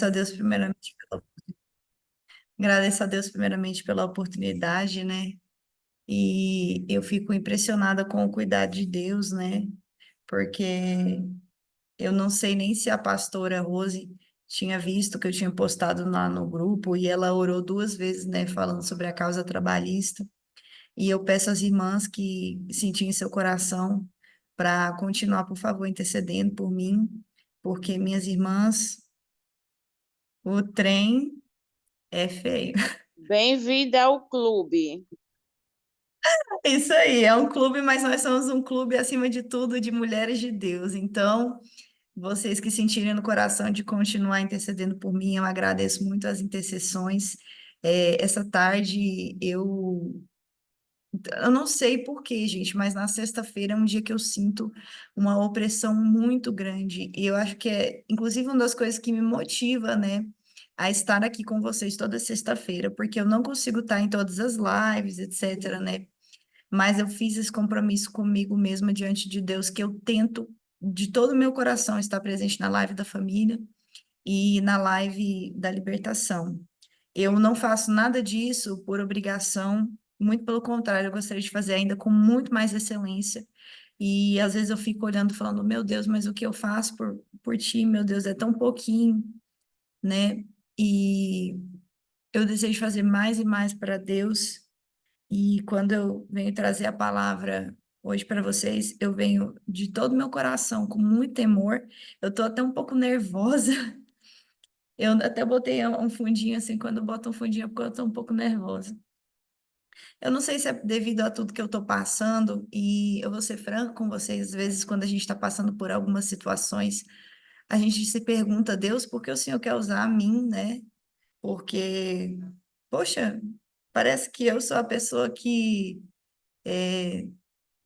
Agradeço a Deus primeiramente agradeço a Deus primeiramente pela oportunidade, né? E eu fico impressionada com o cuidado de Deus, né? Porque eu não sei nem se a pastora Rose tinha visto que eu tinha postado lá no grupo e ela orou duas vezes, né, falando sobre a causa trabalhista. E eu peço às irmãs que sentiam em seu coração para continuar, por favor, intercedendo por mim, porque minhas irmãs, o trem é feio. Bem-vinda ao clube. Isso aí, é um clube, mas nós somos um clube, acima de tudo, de mulheres de Deus. Então, vocês que sentirem no coração de continuar intercedendo por mim, eu agradeço muito as intercessões. Essa tarde eu não sei por quê, gente, mas na sexta-feira é um dia que eu sinto uma opressão muito grande. E eu acho que é, inclusive, uma das coisas que me motiva, né, a estar aqui com vocês toda sexta-feira, porque eu não consigo estar em todas as lives, etc., né? Mas eu fiz esse compromisso comigo mesma diante de Deus, que eu tento de todo o meu coração estar presente na live da família e na live da libertação. Eu não faço nada disso por obrigação, muito pelo contrário, eu gostaria de fazer ainda com muito mais excelência. E às vezes eu fico olhando, falando, meu Deus, mas o que eu faço por ti, meu Deus, é tão pouquinho, né? E eu desejo fazer mais e mais para Deus. E quando eu venho trazer a palavra hoje para vocês, eu venho de todo o meu coração, com muito temor. Eu estou até um pouco nervosa. Eu até botei um fundinho assim, quando eu boto um fundinho, é porque eu estou um pouco nervosa. Eu não sei se é devido a tudo que eu estou passando, e eu vou ser franco com vocês, às vezes, quando a gente está passando por algumas situações, a gente se pergunta, Deus, por que o Senhor quer usar a mim, né? Porque, poxa, parece que eu sou a pessoa que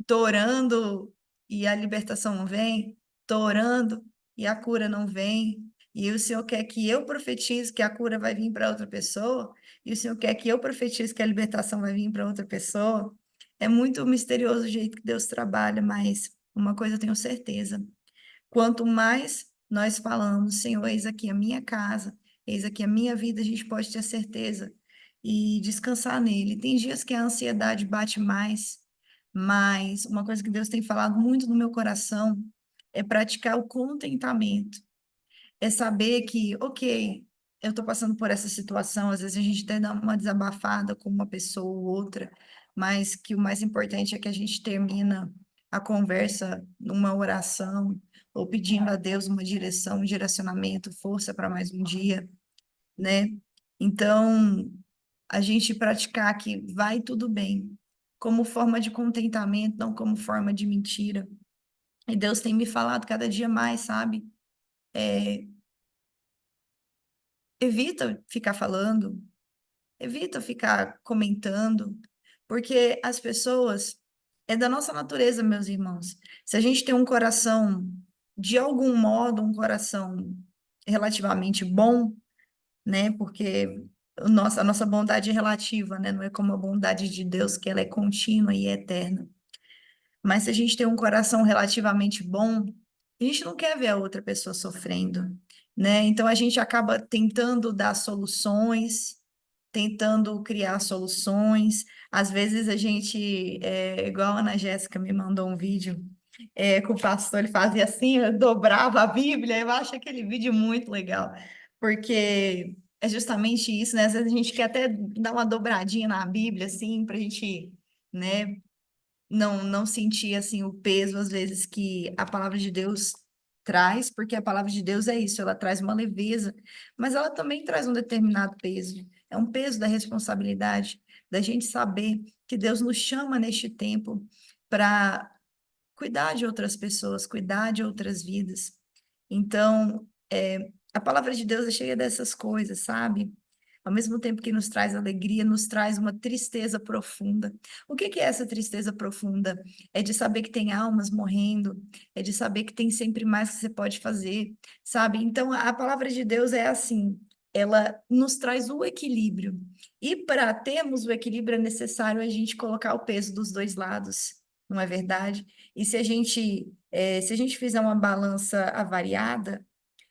tô orando e a libertação não vem, tô orando e a cura não vem, e o Senhor quer que eu profetize que a cura vai vir para outra pessoa, e o Senhor quer que eu profetize que a libertação vai vir para outra pessoa. É muito misterioso o jeito que Deus trabalha, mas uma coisa eu tenho certeza: quanto mais nós falamos, Senhor, eis aqui a minha casa, eis aqui a minha vida, a gente pode ter certeza e descansar nele. Tem dias que a ansiedade bate mais, mas uma coisa que Deus tem falado muito no meu coração é praticar o contentamento. É saber que, ok, eu estou passando por essa situação, às vezes a gente até dá uma desabafada com uma pessoa ou outra, mas que o mais importante é que a gente termina a conversa numa oração, ou pedindo a Deus uma direção, um direcionamento, força para mais um dia, né? Então, a gente praticar que vai tudo bem, como forma de contentamento, não como forma de mentira. E Deus tem me falado cada dia mais, sabe? Evita ficar falando, evita ficar comentando, porque as pessoas, é da nossa natureza, meus irmãos. Se a gente tem um coração, de algum modo, um coração relativamente bom, né? Porque a nossa bondade é relativa, né? Não é como a bondade de Deus, que ela é contínua e eterna. Mas se a gente tem um coração relativamente bom, a gente não quer ver a outra pessoa sofrendo, né? Então a gente acaba tentando dar soluções, tentando criar soluções. Às vezes a gente, igual a Ana Jéssica me mandou um vídeo, que o pastor ele fazia assim, eu dobrava a Bíblia, eu acho aquele vídeo muito legal, porque é justamente isso, né? Às vezes a gente quer até dar uma dobradinha na Bíblia, assim, para a gente, né, não sentir assim o peso às vezes que a palavra de Deus traz, porque a palavra de Deus é isso, ela traz uma leveza, mas ela também traz um determinado peso. É um peso da responsabilidade da gente saber que Deus nos chama neste tempo para cuidar de outras pessoas, cuidar de outras vidas. Então, a palavra de Deus é cheia dessas coisas, sabe? Ao mesmo tempo que nos traz alegria, nos traz uma tristeza profunda. O que que é essa tristeza profunda? É de saber que tem almas morrendo, é de saber que tem sempre mais que você pode fazer, sabe? Então, a palavra de Deus é assim, ela nos traz o equilíbrio. E para termos o equilíbrio é necessário a gente colocar o peso dos dois lados, não é verdade? E se a gente fizer uma balança avariada,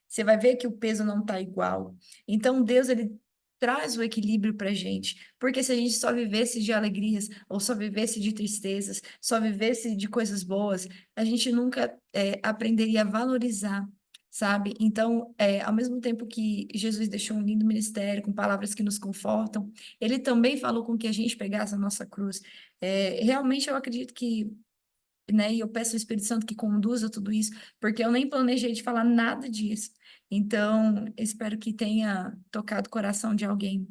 você vai ver que o peso não está igual. Então, Deus, ele traz o equilíbrio para a gente, porque se a gente só vivesse de alegrias, ou só vivesse de tristezas, só vivesse de coisas boas, a gente nunca aprenderia a valorizar, sabe? Então, ao mesmo tempo que Jesus deixou um lindo ministério com palavras que nos confortam, ele também falou com que a gente pegasse a nossa cruz. Realmente eu acredito que, né? E eu peço ao Espírito Santo que conduza tudo isso, porque eu nem planejei de falar nada disso. Então, espero que tenha tocado o coração de alguém.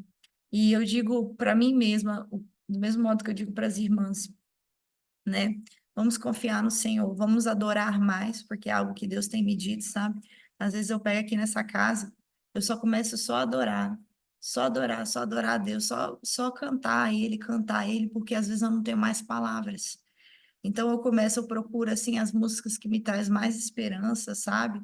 E eu digo para mim mesma, do mesmo modo que eu digo para as irmãs, né? Vamos confiar no Senhor, vamos adorar mais, porque é algo que Deus tem me dito, sabe? Às vezes eu pego aqui nessa casa, eu só começo só a adorar, só adorar a Deus, só cantar a Ele, porque às vezes eu não tenho mais palavras. Então eu procuro assim as músicas que me traz mais esperança, sabe?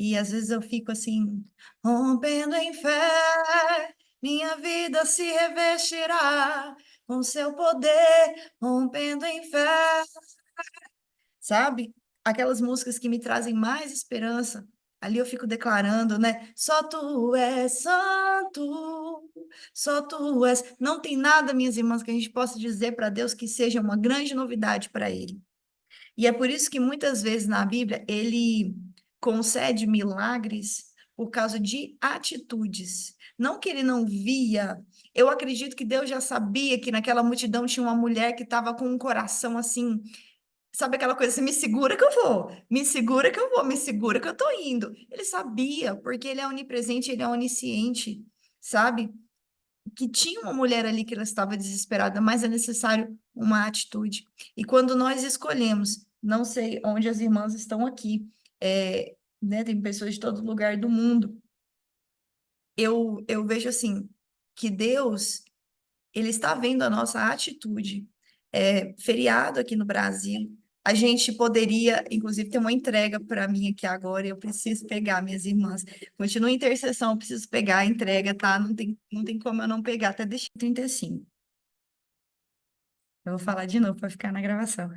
E às vezes eu fico assim, rompendo em fé, minha vida se revestirá com seu poder, rompendo em fé, sabe? Aquelas músicas que me trazem mais esperança. Ali eu fico declarando, né? Só tu és santo, só tu és. Não tem nada, minhas irmãs, que a gente possa dizer para Deus que seja uma grande novidade para Ele. E é por isso que muitas vezes na Bíblia ele concede milagres por causa de atitudes. Não que ele não via. Eu acredito que Deus já sabia que naquela multidão tinha uma mulher que estava com um coração assim, sabe aquela coisa assim, me segura que eu vou, me segura que eu vou, me segura que eu tô indo. Ele sabia, porque ele é onipresente, ele é onisciente, sabe? Que tinha uma mulher ali que ela estava desesperada, mas é necessário uma atitude. E quando nós escolhemos, não sei onde as irmãs estão aqui, né, tem pessoas de todo lugar do mundo, eu vejo assim, que Deus, ele está vendo a nossa atitude. Feriado aqui no Brasil, a gente poderia, inclusive, ter uma entrega para mim aqui agora, e eu preciso pegar, minhas irmãs. Continua em intercessão, eu preciso pegar a entrega, tá? Não tem como eu não pegar, até deixei 35. Eu vou falar de novo para ficar na gravação.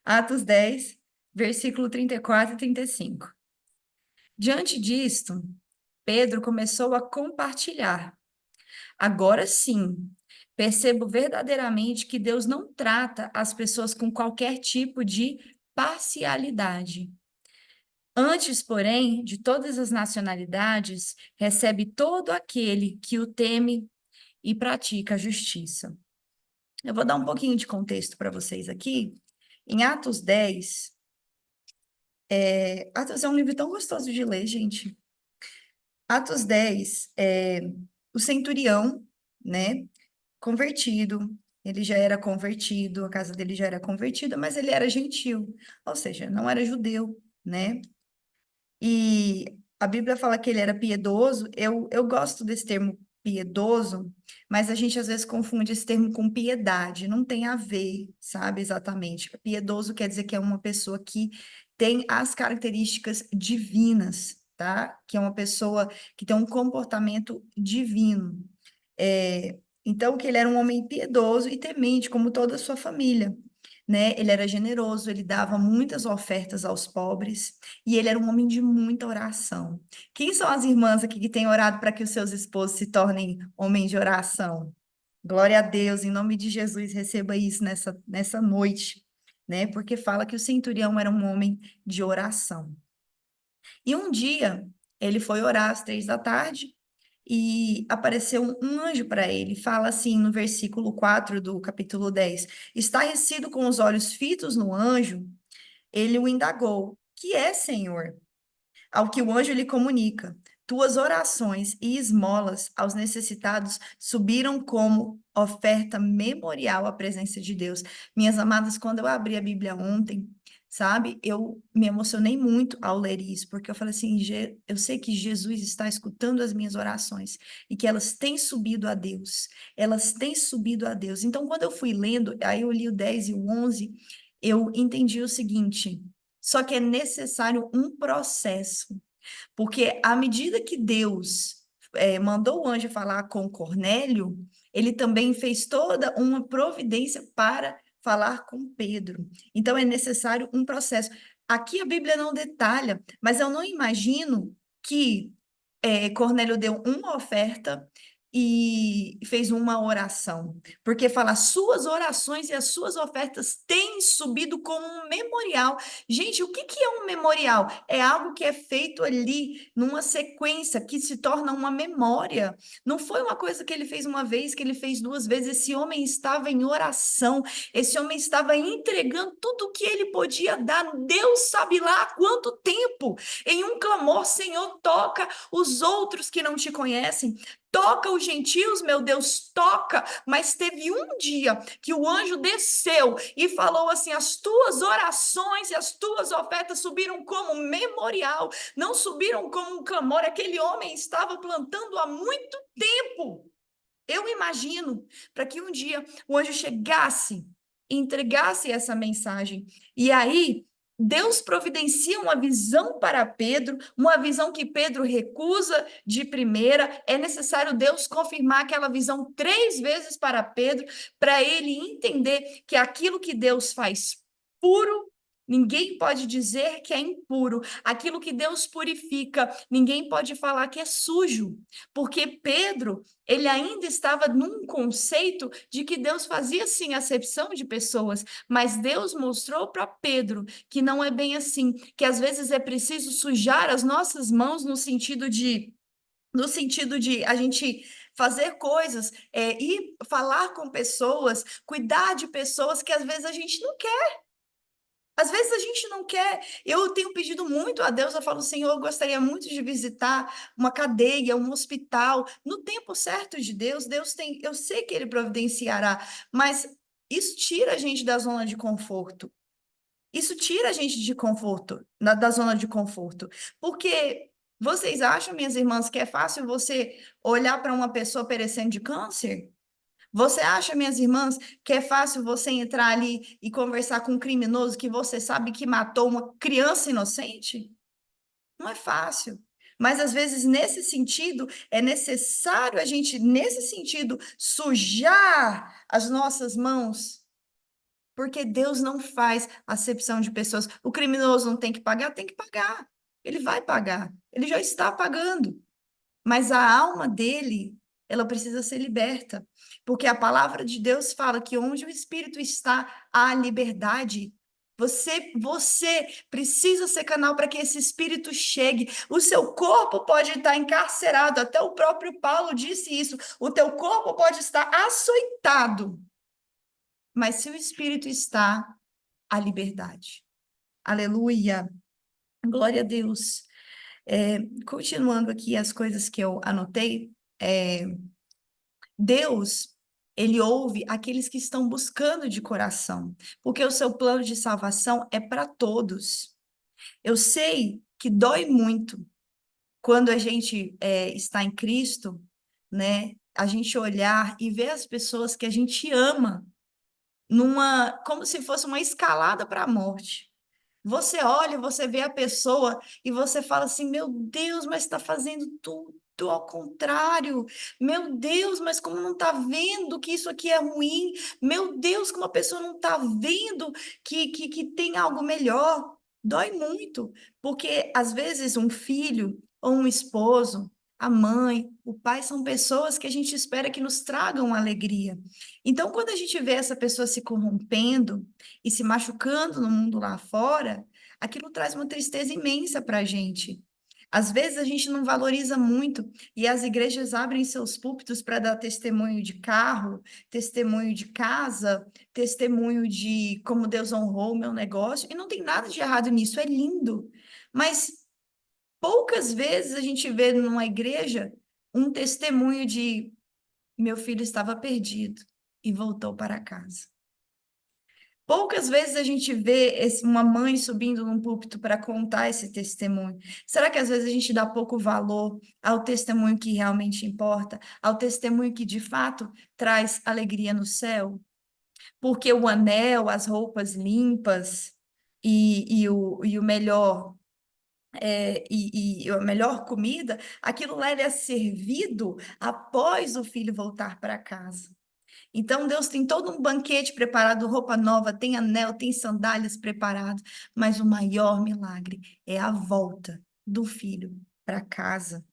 Atos 10, versículo 34 e 35. Diante disto, Pedro começou a compartilhar. Agora sim, percebo verdadeiramente que Deus não trata as pessoas com qualquer tipo de parcialidade. Antes, porém, de todas as nacionalidades, recebe todo aquele que o teme e pratica a justiça. Eu vou dar um pouquinho de contexto para vocês aqui. Em Atos 10, Atos é um livro tão gostoso de ler, gente. Atos 10, o centurião, né, convertido, ele já era convertido, a casa dele já era convertida, mas ele era gentil, ou seja, não era judeu, né? E a Bíblia fala que ele era piedoso. Eu gosto desse termo piedoso, mas a gente às vezes confunde esse termo com piedade. Não tem a ver, sabe, exatamente. Piedoso quer dizer que é uma pessoa que tem as características divinas, tá? Que é uma pessoa que tem um comportamento divino. Então, que ele era um homem piedoso e temente, como toda a sua família, né? Ele era generoso, ele dava muitas ofertas aos pobres e ele era um homem de muita oração. Quem são as irmãs aqui que têm orado para que os seus esposos se tornem homens de oração? Glória a Deus, em nome de Jesus, receba isso nessa noite, né? Porque fala que o centurião era um homem de oração. E um dia ele foi orar às 3 da tarde e apareceu um anjo para ele. Fala assim no versículo 4 do capítulo 10: estarrecido com os olhos fitos no anjo, ele o indagou: que é, Senhor? Ao que o anjo lhe comunica: tuas orações e esmolas aos necessitados subiram como oferta memorial à presença de Deus. Minhas amadas, quando eu abri a Bíblia ontem, sabe, eu me emocionei muito ao ler isso, porque eu falei assim: eu sei que Jesus está escutando as minhas orações e que elas têm subido a Deus. Elas têm subido a Deus. Então, quando eu fui lendo, aí eu li o 10 e o 11, eu entendi o seguinte: só que é necessário um processo, porque à medida que Deus mandou o anjo falar com Cornélio, ele também fez toda uma providência para falar com Pedro. Então é necessário um processo. Aqui a Bíblia não detalha, mas eu não imagino que Cornélio deu uma oferta e fez uma oração, porque fala, as suas orações e as suas ofertas têm subido como um memorial. Gente, o que que é um memorial? É algo que é feito ali numa sequência que se torna uma memória. Não foi uma coisa que ele fez uma vez, que ele fez duas vezes. Esse homem estava em oração, esse homem estava entregando tudo o que ele podia dar. Deus sabe lá há quanto tempo. Em um clamor, Senhor, toca os outros que não te conhecem. Toca os gentios, meu Deus, toca. Mas teve um dia que o anjo desceu e falou assim: as tuas orações e as tuas ofertas subiram como memorial, não subiram como um clamor. Aquele homem estava plantando há muito tempo. Eu imagino para que um dia o anjo chegasse e entregasse essa mensagem. E aí, Deus providencia uma visão para Pedro, uma visão que Pedro recusa de primeira. É necessário Deus confirmar aquela visão 3 vezes para Pedro, para ele entender que aquilo que Deus faz puro, ninguém pode dizer que é impuro. Aquilo que Deus purifica, ninguém pode falar que é sujo. Porque Pedro ele ainda estava num conceito de que Deus fazia sim acepção de pessoas, mas Deus mostrou para Pedro que não é bem assim, que às vezes é preciso sujar as nossas mãos no sentido de a gente fazer coisas, ir falar com pessoas, cuidar de pessoas que às vezes a gente não quer. Às vezes a gente não quer. Eu tenho pedido muito a Deus, eu falo, Senhor, eu gostaria muito de visitar uma cadeia, um hospital, no tempo certo de Deus. Deus tem, eu sei que Ele providenciará, mas isso tira a gente da zona de conforto. Isso tira a gente de conforto, da zona de conforto. Porque vocês acham, minhas irmãs, que é fácil você olhar para uma pessoa perecendo de câncer? Você acha, minhas irmãs, que é fácil você entrar ali e conversar com um criminoso que você sabe que matou uma criança inocente? Não é fácil. Mas às vezes, nesse sentido, é necessário a gente, nesse sentido, sujar as nossas mãos, porque Deus não faz acepção de pessoas. O criminoso não tem que pagar? Tem que pagar. Ele vai pagar. Ele já está pagando. Mas a alma dele, ela precisa ser liberta, porque a palavra de Deus fala que onde o Espírito está, há liberdade. Você precisa ser canal para que esse Espírito chegue. O seu corpo pode estar encarcerado, até o próprio Paulo disse isso. O teu corpo pode estar açoitado, mas se o Espírito está, há liberdade. Aleluia. Glória a Deus. Continuando aqui as coisas que eu anotei, Deus, ele ouve aqueles que estão buscando de coração, porque o seu plano de salvação é para todos. Eu sei que dói muito quando a gente está em Cristo, né? A gente olhar e ver as pessoas que a gente ama como se fosse uma escalada para a morte. Você olha, você vê a pessoa e você fala assim: meu Deus, mas está fazendo tudo ao contrário. Meu Deus, mas como não está vendo que isso aqui é ruim? Meu Deus, como a pessoa não está vendo que tem algo melhor. Dói muito, porque às vezes um filho ou um esposo, a mãe, o pai são pessoas que a gente espera que nos tragam alegria. Então, quando a gente vê essa pessoa se corrompendo, e se machucando no mundo lá fora, aquilo traz uma tristeza imensa para a gente. Às vezes a gente não valoriza muito e as igrejas abrem seus púlpitos para dar testemunho de carro, testemunho de casa, testemunho de como Deus honrou o meu negócio, e não tem nada de errado nisso, é lindo. Mas poucas vezes a gente vê numa igreja um testemunho de meu filho estava perdido e voltou para casa. Poucas vezes a gente vê uma mãe subindo num púlpito para contar esse testemunho. Será que às vezes a gente dá pouco valor ao testemunho que realmente importa, ao testemunho que de fato traz alegria no céu? Porque o anel, as roupas limpas e o melhor e a melhor comida, aquilo lá ele é servido após o filho voltar para casa. Então, Deus tem todo um banquete preparado, roupa nova, tem anel, tem sandálias preparadas, mas o maior milagre é a volta do filho. para casa.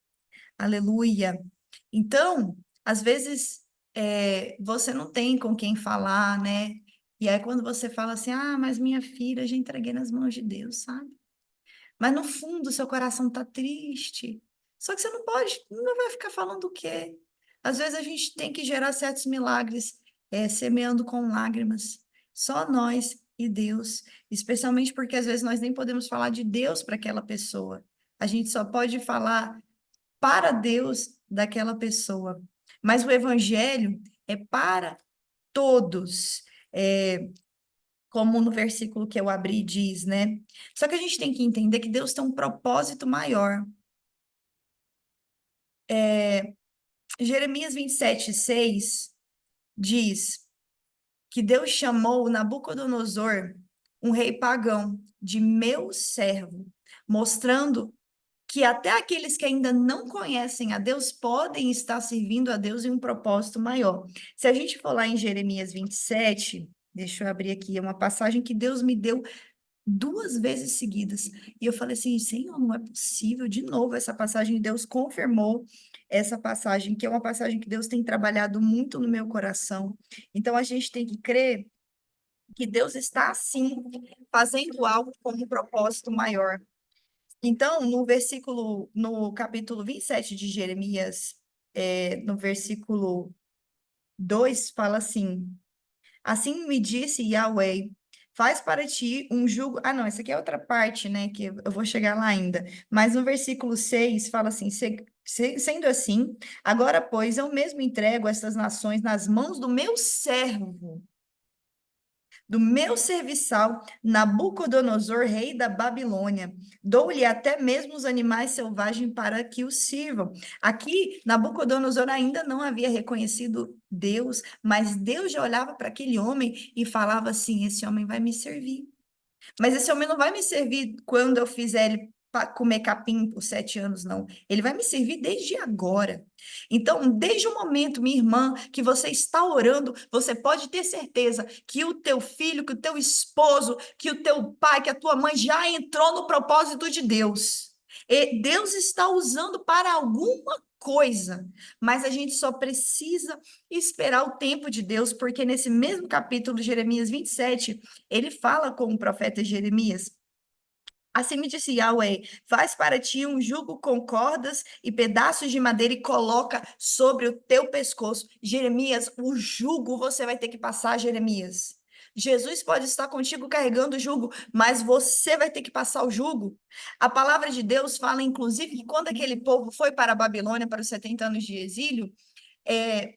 Aleluia. Então, às vezes, você não tem com quem falar, né? E aí, quando você fala assim, ah, mas minha filha, eu já entreguei nas mãos de Deus, sabe? Mas no fundo, seu coração tá triste. Só que você não pode, não vai ficar falando o quê? Às vezes a gente tem que gerar certos milagres, semeando com lágrimas. Só nós e Deus. Especialmente porque às vezes nós nem podemos falar de Deus para aquela pessoa. A gente só pode falar para Deus daquela pessoa. Mas o evangelho é para todos. Como no versículo que eu abri diz, né? Só que a gente tem que entender que Deus tem um propósito maior. Jeremias 27:6 diz que Deus chamou Nabucodonosor, um rei pagão, de meu servo, mostrando que até aqueles que ainda não conhecem a Deus podem estar servindo a Deus em um propósito maior. Se a gente for lá em Jeremias 27, deixa eu abrir aqui, é uma passagem que Deus me deu duas vezes seguidas. E eu falei assim, Senhor, não é possível. De novo, essa passagem, Deus confirmou essa passagem, que é uma passagem que Deus tem trabalhado muito no meu coração. Então, a gente tem que crer que Deus está, sim, fazendo algo com um propósito maior. Então, no capítulo 27 de Jeremias, no versículo 2 fala assim: Assim me disse Yahweh, faz para ti um jugo. Ah, não, essa aqui é outra parte, né? Que eu vou chegar lá ainda. Mas no versículo 6 fala assim: Sendo assim, agora, pois, eu mesmo entrego estas nações nas mãos do meu servo, do meu serviçal, Nabucodonosor, rei da Babilônia. Dou-lhe até mesmo os animais selvagens para que o sirvam. Aqui, Nabucodonosor ainda não havia reconhecido Deus, mas Deus já olhava para aquele homem e falava assim: esse homem vai me servir. Mas esse homem não vai me servir quando eu fizer ele comer capim por 7 anos, não. Ele vai me servir desde agora. Então, desde o momento, minha irmã, que você está orando, você pode ter certeza que o teu filho, que o teu esposo, que o teu pai, que a tua mãe já entrou no propósito de Deus. E Deus está usando para alguma coisa, mas a gente só precisa esperar o tempo de Deus, porque nesse mesmo capítulo de Jeremias 27, ele fala com o profeta Jeremias. Assim me disse Yahweh: faz para ti um jugo com cordas e pedaços de madeira e coloca sobre o teu pescoço. Jeremias, o jugo você vai ter que passar, Jeremias. Jesus pode estar contigo carregando o jugo, mas você vai ter que passar o jugo. A palavra de Deus fala, inclusive, que quando aquele povo foi para a Babilônia para os 70 anos de exílio, é,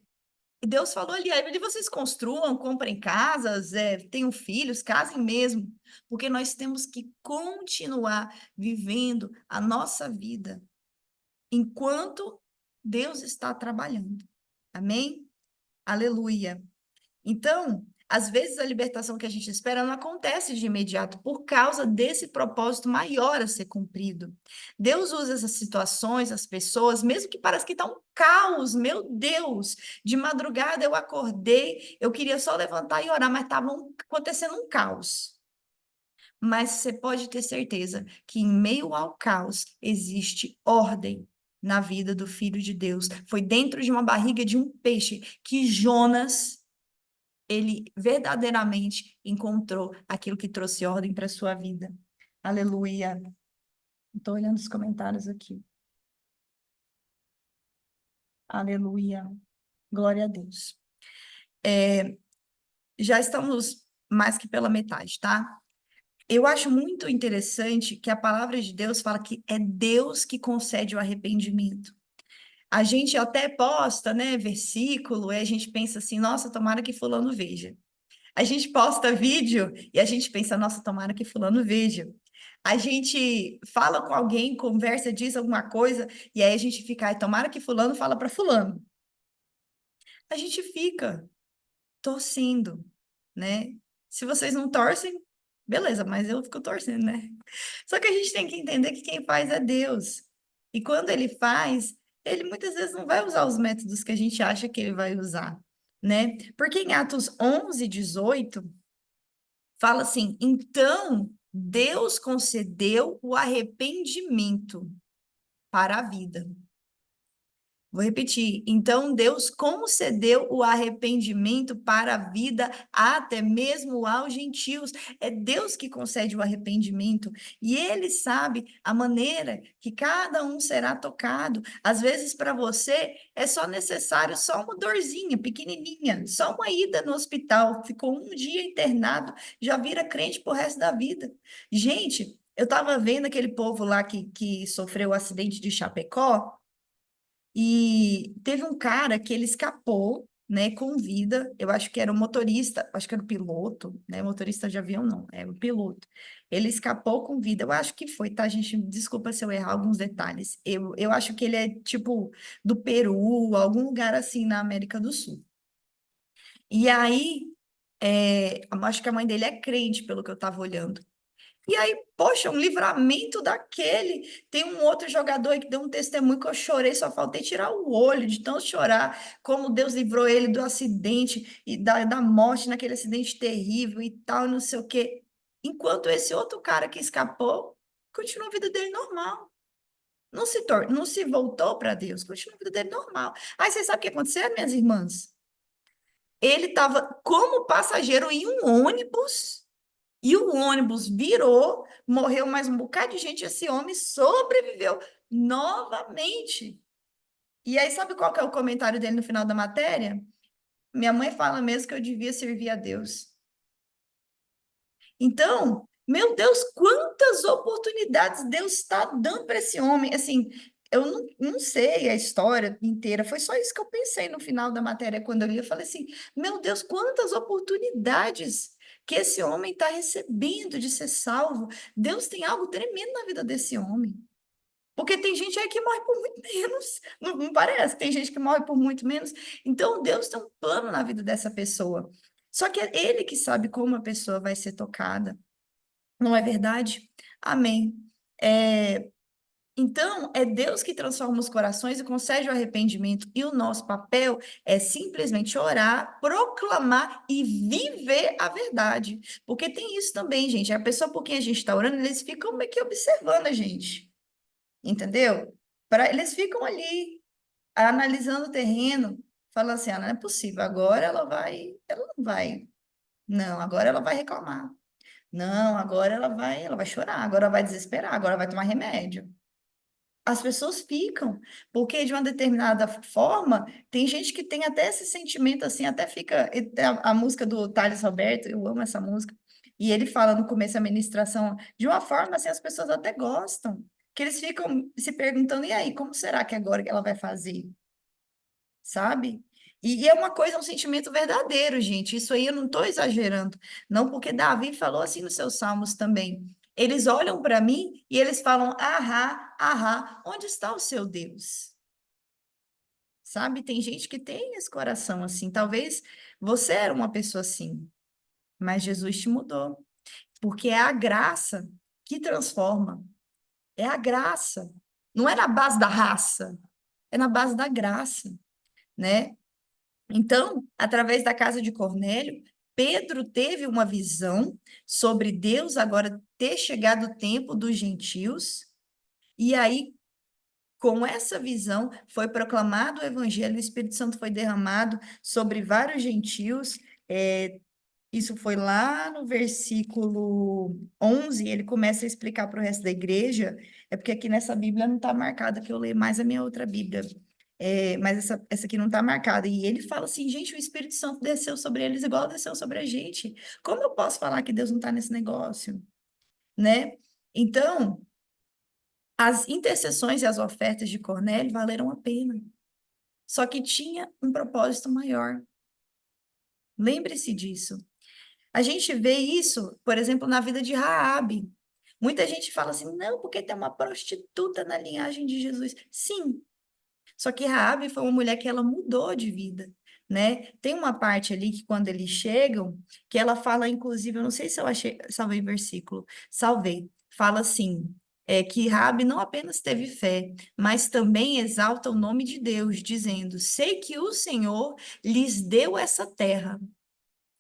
e Deus falou ali, aí vocês construam, comprem casas, tenham filhos, casem mesmo, porque nós temos que continuar vivendo a nossa vida enquanto Deus está trabalhando. Amém? Aleluia. Então, às vezes a libertação que a gente espera não acontece de imediato por causa desse propósito maior a ser cumprido. Deus usa essas situações, as pessoas, mesmo que pareça que está um caos, meu Deus. De madrugada eu acordei, eu queria só levantar e orar, mas estava acontecendo um caos. Mas você pode ter certeza que em meio ao caos existe ordem na vida do Filho de Deus. Foi dentro de uma barriga de um peixe que Jonas ele verdadeiramente encontrou aquilo que trouxe ordem para a sua vida. Aleluia. Estou olhando os comentários aqui. Aleluia. Glória a Deus. Já estamos mais que pela metade, tá? Eu acho muito interessante que a palavra de Deus fala que é Deus que concede o arrependimento. A gente até posta, né, versículo, e a gente pensa assim, nossa, tomara que fulano veja. A gente posta vídeo e a gente pensa, nossa, tomara que fulano veja. A gente fala com alguém, conversa, diz alguma coisa, e aí a gente fica, ai, tomara que fulano fala para fulano. A gente fica torcendo, né? Se vocês não torcem, beleza, mas eu fico torcendo, né? Só que a gente tem que entender que quem faz é Deus. E quando ele faz, ele muitas vezes não vai usar os métodos que a gente acha que ele vai usar, né? Porque em Atos 11:18 fala assim: então Deus concedeu o arrependimento para a vida. Vou repetir. Então, Deus concedeu o arrependimento para a vida, até mesmo aos gentios. É Deus que concede o arrependimento. E Ele sabe a maneira que cada um será tocado. Às vezes, para você, é só necessário só uma dorzinha pequenininha, só uma ida no hospital. Ficou um dia internado, já vira crente pro resto da vida. Gente, eu estava vendo aquele povo lá que sofreu o acidente de Chapecó. E teve um cara que ele escapou, né, com vida. Eu acho que era o motorista, acho que era o piloto, né? Motorista de avião não, é o piloto. Ele escapou com vida. Eu acho que foi, tá, gente? Desculpa se eu errar alguns detalhes. Eu acho que ele é tipo do Peru, algum lugar assim na América do Sul. E aí, acho que a mãe dele é crente, pelo que eu estava olhando. E aí, poxa, um livramento daquele. Tem um outro jogador aí que deu um testemunho que eu chorei, só faltei tirar o olho de tanto chorar, como Deus livrou ele do acidente e da morte naquele acidente terrível e tal, não sei o quê. Enquanto esse outro cara que escapou, continua a vida dele normal. Não se voltou para Deus, continua a vida dele normal. Aí você sabe o que aconteceu, minhas irmãs? Ele estava como passageiro em um ônibus. E o ônibus virou, morreu mais um bocado de gente, esse homem sobreviveu novamente. E aí, sabe qual que é o comentário dele no final da matéria? Minha mãe fala mesmo que eu devia servir a Deus. Então, meu Deus, quantas oportunidades Deus está dando para esse homem. Assim, eu não sei a história inteira, foi só isso que eu pensei no final da matéria, quando eu li. Eu falei assim: meu Deus, quantas oportunidades que esse homem está recebendo de ser salvo. Deus tem algo tremendo na vida desse homem. Porque tem gente aí que morre por muito menos. Não parece? Tem gente que morre por muito menos. Então, Deus tem um plano na vida dessa pessoa. Só que é Ele que sabe como a pessoa vai ser tocada. Não é verdade? Amém. É, então, é Deus que transforma os corações e concede o arrependimento. E o nosso papel é simplesmente orar, proclamar e viver a verdade. Porque tem isso também, gente. A pessoa por quem a gente está orando, eles ficam meio que observando a gente. Entendeu? Eles ficam ali, analisando o terreno, falando assim: ah, não é possível, agora ela não vai. Não, agora ela vai reclamar. Não, agora ela vai chorar, agora ela vai desesperar, agora ela vai tomar remédio. As pessoas ficam, porque de uma determinada forma, tem gente que tem até esse sentimento assim, até fica. E tem a música do Thales Roberto, eu amo essa música, e ele fala no começo da ministração, de uma forma assim, as pessoas até gostam, que eles ficam se perguntando, e aí, como será que agora que ela vai fazer? Sabe? E é uma coisa, um sentimento verdadeiro, gente. Isso aí eu não estou exagerando. Não, porque Davi falou assim nos seus salmos também. Eles olham para mim e eles falam: ahá, ahá, onde está o seu Deus? Sabe? Tem gente que tem esse coração assim. Talvez você era uma pessoa assim, mas Jesus te mudou. Porque é a graça que transforma. É a graça. Não é na base da raça, é na base da graça, né? Então, através da casa de Cornélio, Pedro teve uma visão sobre Deus agora ter chegado o tempo dos gentios, e aí, com essa visão, foi proclamado o evangelho, o Espírito Santo foi derramado sobre vários gentios. Isso foi lá no versículo 11, ele começa a explicar para o resto da igreja, é porque aqui nessa Bíblia não está marcada, que eu leio mais a minha outra Bíblia, mas essa aqui não está marcada. E ele fala assim, gente, o Espírito Santo desceu sobre eles igual desceu sobre a gente. Como eu posso falar que Deus não está nesse negócio, né? Então, as intercessões e as ofertas de Cornélio valeram a pena. Só que tinha um propósito maior. Lembre-se disso. A gente vê isso, por exemplo, na vida de Raabe. Muita gente fala assim, não, porque tem uma prostituta na linhagem de Jesus. Sim, só que Raabe foi uma mulher que ela mudou de vida, né? Tem uma parte ali que quando eles chegam, que ela fala, inclusive, eu não sei se eu achei, salvei o versículo, salvei, fala assim, que Raabe não apenas teve fé, mas também exalta o nome de Deus, dizendo, sei que o Senhor lhes deu essa terra.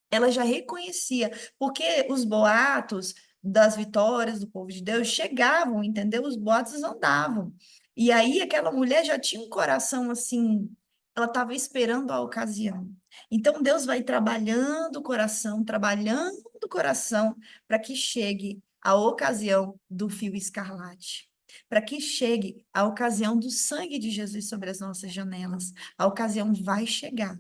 Ela já reconhecia, porque os boatos das vitórias do povo de Deus chegavam, entendeu? Os boatos andavam. E aí aquela mulher já tinha um coração assim, ela estava esperando a ocasião. Então Deus vai trabalhando o coração para que chegue a ocasião do fio escarlate. Para que chegue a ocasião do sangue de Jesus sobre as nossas janelas. A ocasião vai chegar,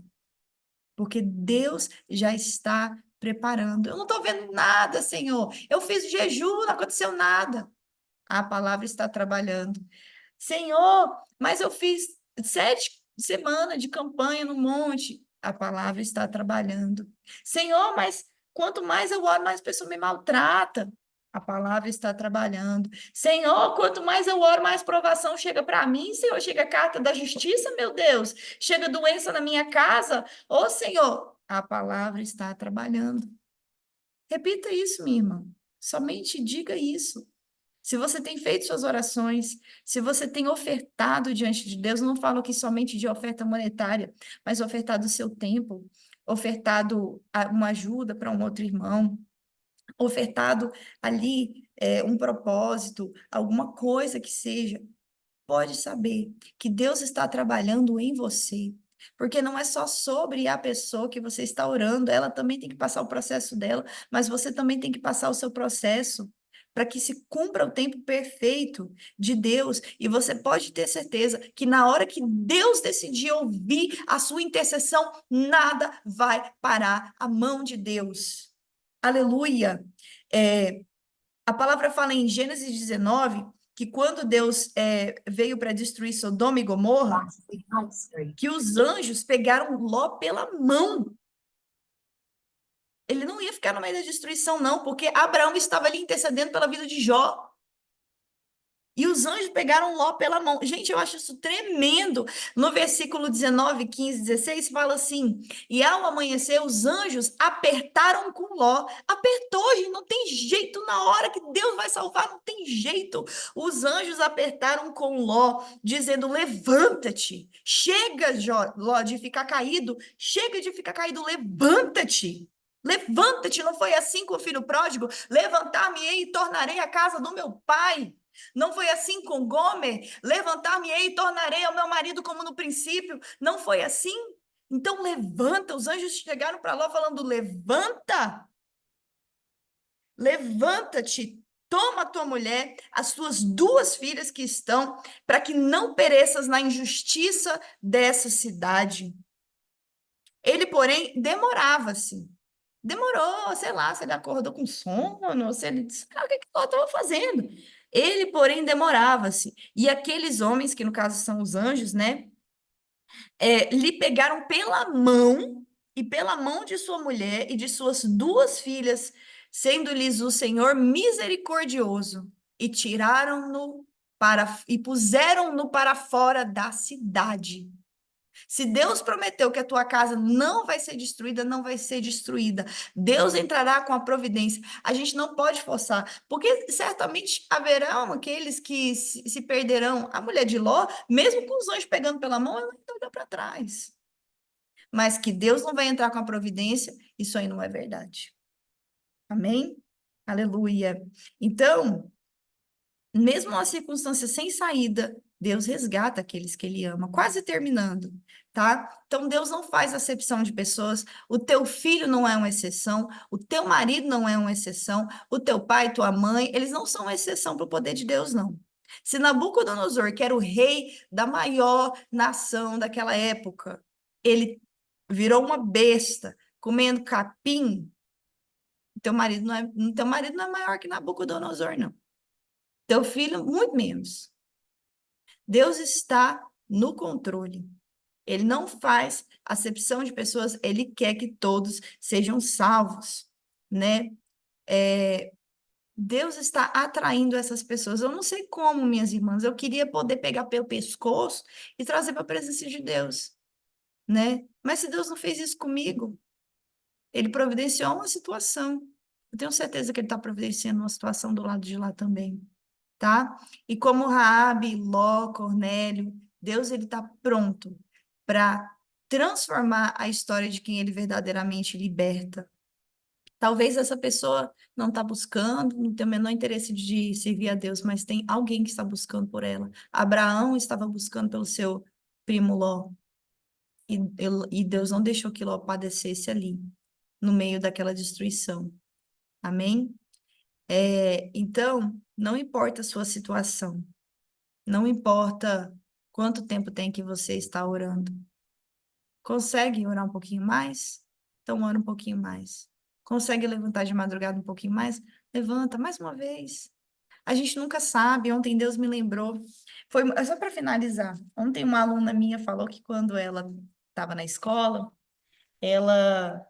porque Deus já está preparando. Eu não estou vendo nada, Senhor. Eu fiz jejum, não aconteceu nada. A palavra está trabalhando. Senhor, mas eu fiz 7 semanas de campanha no monte. A palavra está trabalhando. Senhor, mas quanto mais eu oro, mais a pessoa me maltrata. A palavra está trabalhando. Senhor, quanto mais eu oro, mais provação chega para mim. Senhor, chega a carta da justiça, meu Deus. Chega doença na minha casa. Ô, Senhor, a palavra está trabalhando. Repita isso, minha irmã. Somente diga isso. Se você tem feito suas orações, se você tem ofertado diante de Deus, não falo aqui somente de oferta monetária, mas ofertado o seu tempo, ofertado uma ajuda para um outro irmão, ofertado ali um propósito, alguma coisa que seja, pode saber que Deus está trabalhando em você. Porque não é só sobre a pessoa que você está orando, ela também tem que passar o processo dela, mas você também tem que passar o seu processo para que se cumpra o tempo perfeito de Deus. E você pode ter certeza que na hora que Deus decidir ouvir a sua intercessão, nada vai parar a mão de Deus. Aleluia! É, a palavra fala em Gênesis 19 que quando Deus veio para destruir Sodoma e Gomorra, que os anjos pegaram Ló pela mão. Ele não ia ficar no meio da destruição, não, porque Abraão estava ali intercedendo pela vida de Jó. E os anjos pegaram Ló pela mão. Gente, eu acho isso tremendo. No versículo 19, 15, 16, fala assim: E ao amanhecer, os anjos apertaram com Ló. Apertou, gente, não tem jeito. Na hora que Deus vai salvar, não tem jeito. Os anjos apertaram com Ló, dizendo: Levanta-te. Chega, Ló, de ficar caído. Chega de ficar caído, levanta-te. Levanta-te. Não foi assim com o filho pródigo? Levantar-me-ei e tornarei a casa do meu pai. Não foi assim com Gomer? Levantar-me-ei e tornarei ao meu marido como no princípio. Não foi assim? Então levanta. Os anjos chegaram para Ló falando: levanta, levanta-te, toma a tua mulher, as tuas 2 filhas que estão, para que não pereças na injustiça dessa cidade. Ele, porém, demorava-se. Demorou, sei lá, se ele acordou com sono, se ele disse, o que eu estava fazendo? Ele, porém, demorava-se. E aqueles homens, que no caso são os anjos, né, lhe pegaram pela mão e pela mão de sua mulher e de suas 2 filhas, sendo-lhes o Senhor misericordioso, e tiraram-no e puseram-no para fora da cidade. Se Deus prometeu que a tua casa não vai ser destruída, não vai ser destruída. Deus entrará com a providência. A gente não pode forçar, porque certamente haverão aqueles que se perderão. A mulher de Ló, mesmo com os anjos pegando pela mão, ela ainda olhou para trás. Mas que Deus não vai entrar com a providência, isso aí não é verdade. Amém? Aleluia. Então, mesmo uma circunstância sem saída, Deus resgata aqueles que ele ama. Quase terminando, tá? Então, Deus não faz acepção de pessoas. O teu filho não é uma exceção. O teu marido não é uma exceção. O teu pai, tua mãe, eles não são uma exceção para o poder de Deus, não. Se Nabucodonosor, que era o rei da maior nação daquela época, ele virou uma besta comendo capim, teu marido não é maior que Nabucodonosor, não. Teu filho, muito menos. Deus está no controle. Ele não faz acepção de pessoas, ele quer que todos sejam salvos, né? Deus está atraindo essas pessoas. Eu não sei como, minhas irmãs, eu queria poder pegar pelo pescoço e trazer para a presença de Deus, né? Mas se Deus não fez isso comigo, ele providenciou uma situação. Eu tenho certeza que ele está providenciando uma situação do lado de lá também. Tá? E como Raabe, Ló, Cornélio, Deus ele está pronto para transformar a história de quem ele verdadeiramente liberta, Talvez essa pessoa não está buscando, não tem o menor interesse de servir a Deus, mas tem alguém que está buscando por ela. Abraão estava buscando pelo seu primo Ló, e Deus não deixou que Ló padecesse ali, no meio daquela destruição. Amém? Então, não importa a sua situação, não importa quanto tempo tem que você está orando. Consegue orar um pouquinho mais? Então, ora um pouquinho mais. Consegue levantar de madrugada um pouquinho mais? Levanta mais uma vez. A gente nunca sabe. Ontem Deus me lembrou. Foi só para finalizar. Ontem uma aluna minha falou que quando ela estava na escola, ela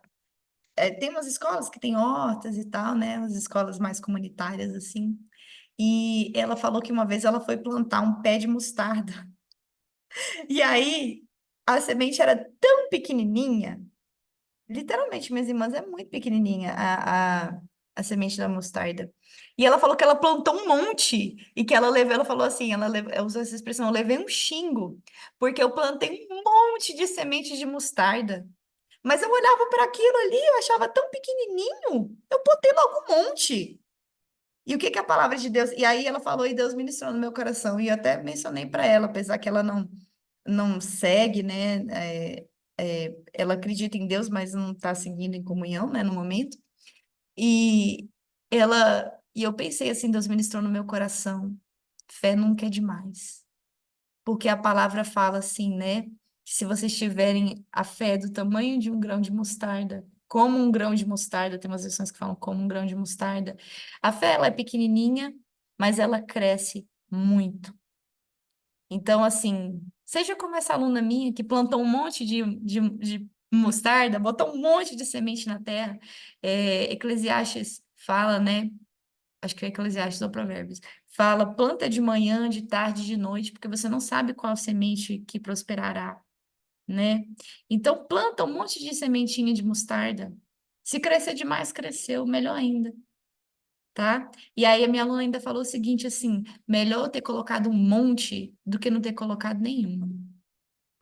tem umas escolas que tem hortas e tal, né? As escolas mais comunitárias assim. E ela falou que uma vez ela foi plantar um pé de mostarda. E aí a semente era tão pequenininha. Literalmente, minhas irmãs, é muito pequenininha a semente da mostarda. E ela falou que ela plantou um monte e que ela falou assim, ela usou essa expressão, eu levei um xingo, porque eu plantei um monte de semente de mostarda. Mas eu olhava para aquilo ali, eu achava tão pequenininho, eu botei logo um monte. E o que que é a palavra de Deus? E aí ela falou e Deus ministrou no meu coração. E eu até mencionei para ela, apesar que ela não segue, né? Ela acredita em Deus, mas não está seguindo em comunhão, né, no momento. E e eu pensei assim, Deus ministrou no meu coração, fé nunca é demais. Porque a palavra fala assim, né? Que se vocês tiverem a fé do tamanho de um grão de mostarda, como um grão de mostarda, tem umas versões que falam como um grão de mostarda, a fé ela é pequenininha, mas ela cresce muito. Então, assim, seja como essa aluna minha que plantou um monte de mostarda, botou um monte de semente na terra. Eclesiastes fala, né? Acho que é Eclesiastes ou Provérbios. Fala, planta de manhã, de tarde, de noite, porque você não sabe qual semente que prosperará, né? Então, planta um monte de sementinha de mostarda. Se crescer demais, cresceu, melhor ainda, tá? E aí a minha aluna ainda falou o seguinte, assim, melhor ter colocado um monte do que não ter colocado nenhuma.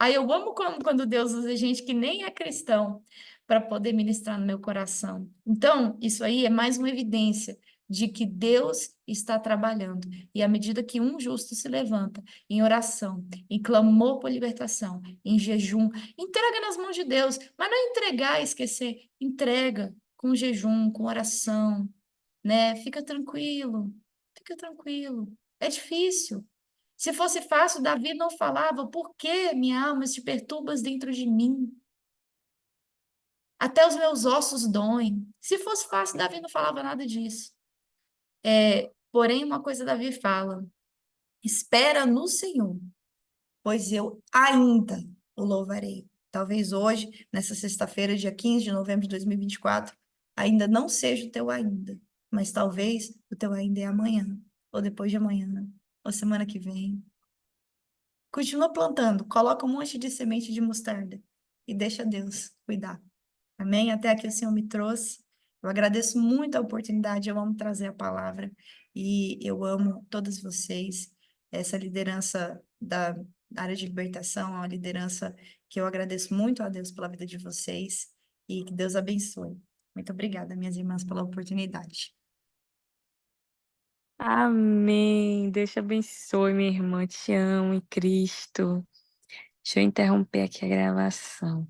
Aí eu amo quando Deus usa gente que nem é cristão para poder ministrar no meu coração. Então, isso aí é mais uma evidência de que Deus está trabalhando. E à medida que um justo se levanta em oração, em clamor por libertação, em jejum, entrega nas mãos de Deus, mas não é entregar e esquecer, entrega com jejum, com oração, né? Fica tranquilo, fica tranquilo. É difícil. Se fosse fácil, Davi não falava, por que minha alma te perturbas dentro de mim? Até os meus ossos doem. Se fosse fácil, Davi não falava nada disso. Porém, uma coisa Davi fala: espera no Senhor, pois eu ainda o louvarei. Talvez hoje, nessa sexta-feira, dia 15 de novembro de 2024, ainda não seja o teu ainda, mas talvez o teu ainda é amanhã, ou depois de amanhã, ou semana que vem. Continua plantando, coloca um monte de semente de mostarda e deixa Deus cuidar. Amém? Até aqui o Senhor me trouxe. Eu agradeço muito a oportunidade, eu amo trazer a palavra e eu amo todos vocês. Essa liderança da área de libertação é uma liderança que eu agradeço muito a Deus pela vida de vocês e que Deus abençoe. Muito obrigada, minhas irmãs, pela oportunidade. Amém. Deus te abençoe, minha irmã. Te amo em Cristo. Deixa eu interromper aqui a gravação.